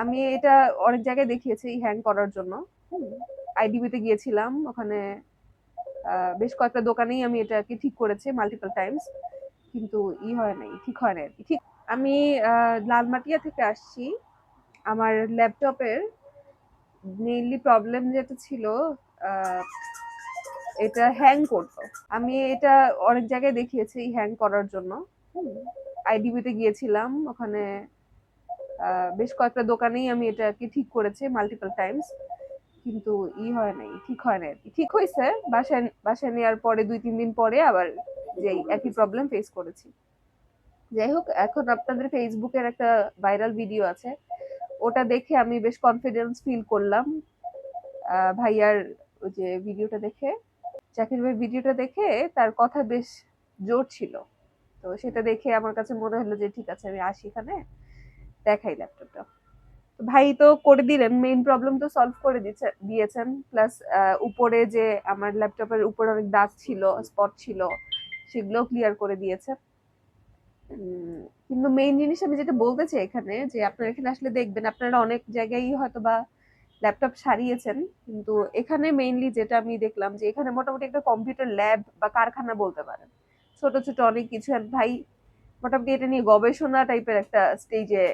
আমি এটা অনেক জায়গায় দেখিয়েছি হ্যাং করার জন্য। আইডিবিতে গিয়েছিলাম, ওখানে বেশ কয়েকটা দোকানেই আমি এটাকে ঠিক করেছি মাল্টিপল টাইমস, কিন্তু হয় নাই, ঠিক হয় নাই আর কি। ঠিক আমি লালমাটিয়া থেকে আসছি। আমার ল্যাপটপের মেইনলি প্রবলেম যেটা ছিল, আহ, এটা হ্যাং করতো। আমি এটা অনেক জায়গায় দেখিয়েছি হ্যাং করার জন্য। আইডিবিতে গিয়েছিলাম, ওখানে বেশ কয়েকটা দোকানেই আমি এটাকে ঠিক করেছি মাল্টিপল টাইমস, কিন্তু হয় নাই, ঠিক হয় নাই আর কি। ঠিক হয়েছে, বাসায় বাসায় নেওয়ার পরে 2-3 দিন পরে আবার যে একই প্রবলেম ফেস করেছি। যাই হোক, এখন আপনাদের ফেসবুকের একটা ভাইরাল ভিডিও আছে, ওটা দেখে আমি বেশ কনফিডেন্স ফিল করলাম। ভাইয়ার ওই যে ভিডিওটা দেখে, জাকির ভাই ভিডিওটা দেখে তার কথা বেশ জোর ছিল। তো সেটা দেখে আমার কাছে মনে হলো যে ঠিক আছে, আমি আসি এখানে, দেখাই ল্যাপটপটা। ভাই তো করে দিলেন, মেইন প্রবলেম তো সলভ করে দিয়েছেন, প্লাস উপরে যে আমার ল্যাপটপের উপরে অনেক দাগ ছিল, স্পট ছিল, সেগুলো ক্লিয়ার করে দিয়েছে। কিন্তু মেইন জিনিস আমি যেটা বলতে চাই এখানে, যে আপনারা এখানে আসলে দেখবেন, আপনারা অনেক জায়গায় হয়তো বা ল্যাপটপ সারিয়েছেন, কিন্তু এখানে মেইনলি যেটা আমি দেখলাম, যে এখানে মোটামুটি একটা কম্পিউটার ল্যাব বা কারখানা বলতে পারেন, ছোট ছোট অনেক কিছু। আর ভাই মোটামুটি এটা নিয়ে গবেষণা টাইপের একটা স্টেজে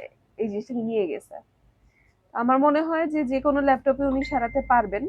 এই জিনিসটাকে নিয়ে গেছে। আমার মনে হয় যে যে কোনো ল্যাপটপে উনি সারাতে পারবেন।